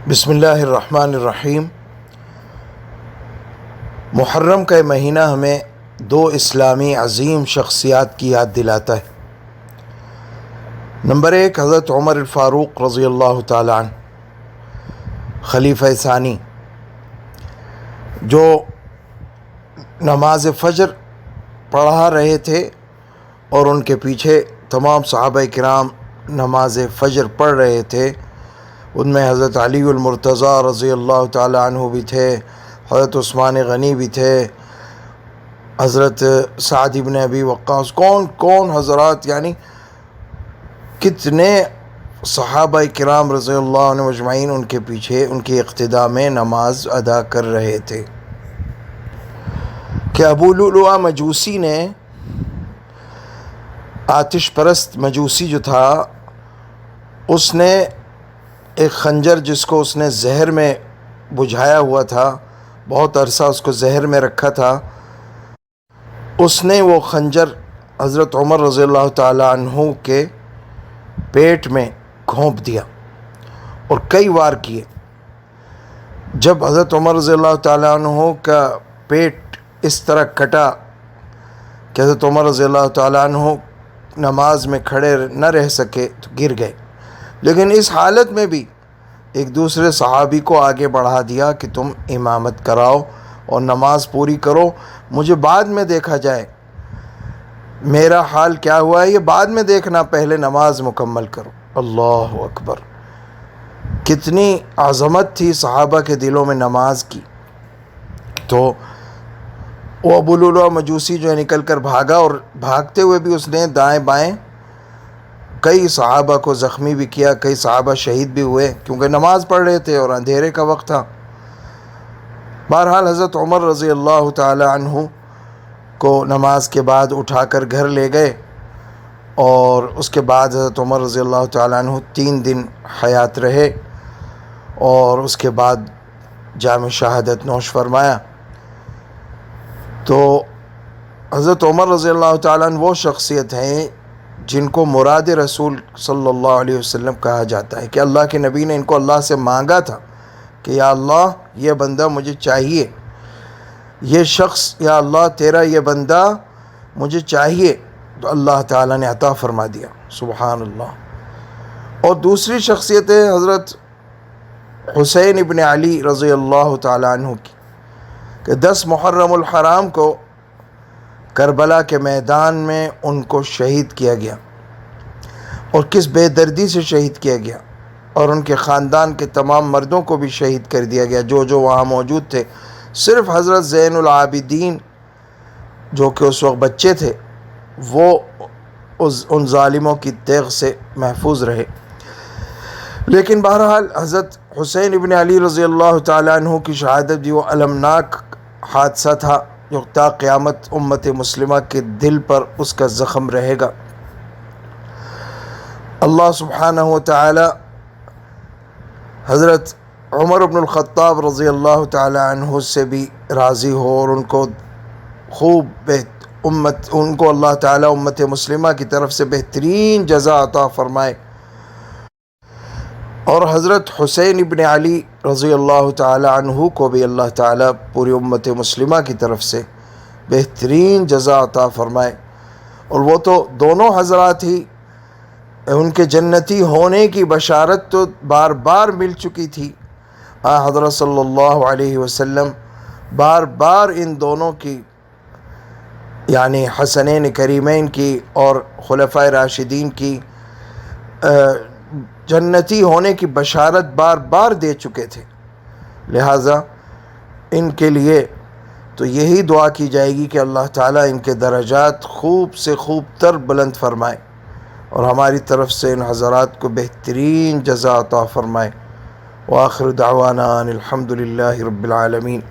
بسم اللہ الرحمن الرحیم۔ محرم کا مہینہ ہمیں دو اسلامی عظیم شخصیات کی یاد دلاتا ہے۔ نمبر ایک، حضرت عمر الفاروق رضی اللہ تعالیٰ عنہ، خلیفہ ثانی، جو نماز فجر پڑھا رہے تھے اور ان کے پیچھے تمام صحابہ کرام نماز فجر پڑھ رہے تھے۔ ان میں حضرت علی المرتضیٰ رضی اللہ تعالیٰ عنہ بھی تھے، حضرت عثمان غنی بھی تھے، حضرت سعد بن ابی وقاص، کون حضرات، یعنی کتنے صحابہ کرام رضی اللہ عنہ اجمعین ان کے پیچھے ان کی اقتداء میں نماز ادا کر رہے تھے کہ ابو لؤلؤہ مجوسی نے، آتش پرست مجوسی جو تھا، اس نے ایک خنجر جس کو اس نے زہر میں بجھایا ہوا تھا، بہت عرصہ اس کو زہر میں رکھا تھا، اس نے وہ خنجر حضرت عمر رضی اللہ تعالیٰ عنہ کے پیٹ میں گھونپ دیا اور کئی وار کیے۔ جب حضرت عمر رضی اللہ تعالیٰ عنہ کا پیٹ اس طرح کٹا کہ حضرت عمر رضی اللہ تعالیٰ عنہ نماز میں کھڑے نہ رہ سکے تو گر گئے، لیکن اس حالت میں بھی ایک دوسرے صحابی کو آگے بڑھا دیا کہ تم امامت کراؤ اور نماز پوری کرو، مجھے بعد میں دیکھا جائے، میرا حال کیا ہوا ہے یہ بعد میں دیکھنا، پہلے نماز مکمل کرو۔ اللہ اکبر! کتنی عظمت تھی صحابہ کے دلوں میں نماز کی۔ تو وہ ابو لؤلؤہ مجوسی جو ہے نکل کر بھاگا، اور بھاگتے ہوئے بھی اس نے دائیں بائیں کئی صحابہ کو زخمی بھی کیا، کئی صحابہ شہید بھی ہوئے، کیونکہ نماز پڑھ رہے تھے اور اندھیرے کا وقت تھا۔ بہرحال حضرت عمر رضی اللہ تعالی عنہ کو نماز کے بعد اٹھا کر گھر لے گئے، اور اس کے بعد حضرت عمر رضی اللہ تعالی عنہ 3 دن حیات رہے، اور اس کے بعد جام شہادت نوش فرمایا۔ تو حضرت عمر رضی اللہ تعالیٰ عنہ وہ شخصیت ہیں جن کو مراد رسول صلی اللہ علیہ وسلم کہا جاتا ہے، کہ اللہ کے نبی نے ان کو اللہ سے مانگا تھا کہ یا اللہ یہ بندہ مجھے چاہیے، یہ شخص، یا اللہ تیرا یہ بندہ مجھے چاہیے، تو اللہ تعالیٰ نے عطا فرما دیا، سبحان اللہ۔ اور دوسری شخصیت ہے حضرت حسین ابن علی رضی اللہ تعالیٰ عنہ کی، کہ 10 محرم الحرام کو کربلا کے میدان میں ان کو شہید کیا گیا، اور کس بے دردی سے شہید کیا گیا، اور ان کے خاندان کے تمام مردوں کو بھی شہید کر دیا گیا جو وہاں موجود تھے۔ صرف حضرت زین العابدین جو کہ اس وقت بچے تھے، وہ ان ظالموں کی تیغ سے محفوظ رہے۔ لیکن بہرحال حضرت حسین ابن علی رضی اللہ تعالیٰ عنہ کی شہادت بھی وہ المناک حادثہ تھا جو تا قیامت امت مسلمہ کے دل پر اس کا زخم رہے گا۔ اللہ سبحانہ و تعالی حضرت عمر بن الخطاب رضی اللہ تعالی عنہ سے بھی راضی ہو، اور ان کو خوب ان کو اللہ تعالی امت مسلمہ کی طرف سے بہترین جزا عطا فرمائے، اور حضرت حسین ابن علی رضی اللہ تعالی عنہ کو بھی اللہ تعالی پوری امت مسلمہ کی طرف سے بہترین جزا عطا فرمائے۔ اور وہ تو دونوں حضرات ہی، ان کے جنتی ہونے کی بشارت تو بار بار مل چکی تھی، حضرت صلی اللہ علیہ وسلم بار بار ان دونوں کی، یعنی حسنین کریمین کی اور خلفائے راشدین کی جنتی ہونے کی بشارت بار بار دے چکے تھے، لہٰذا ان کے لیے تو یہی دعا کی جائے گی کہ اللہ تعالیٰ ان کے درجات خوب سے خوب تر بلند فرمائے، اور ہماری طرف سے ان حضرات کو بہترین جزا عطا فرمائے۔ وآخر دعوانا ان الحمد للہ رب العالمین۔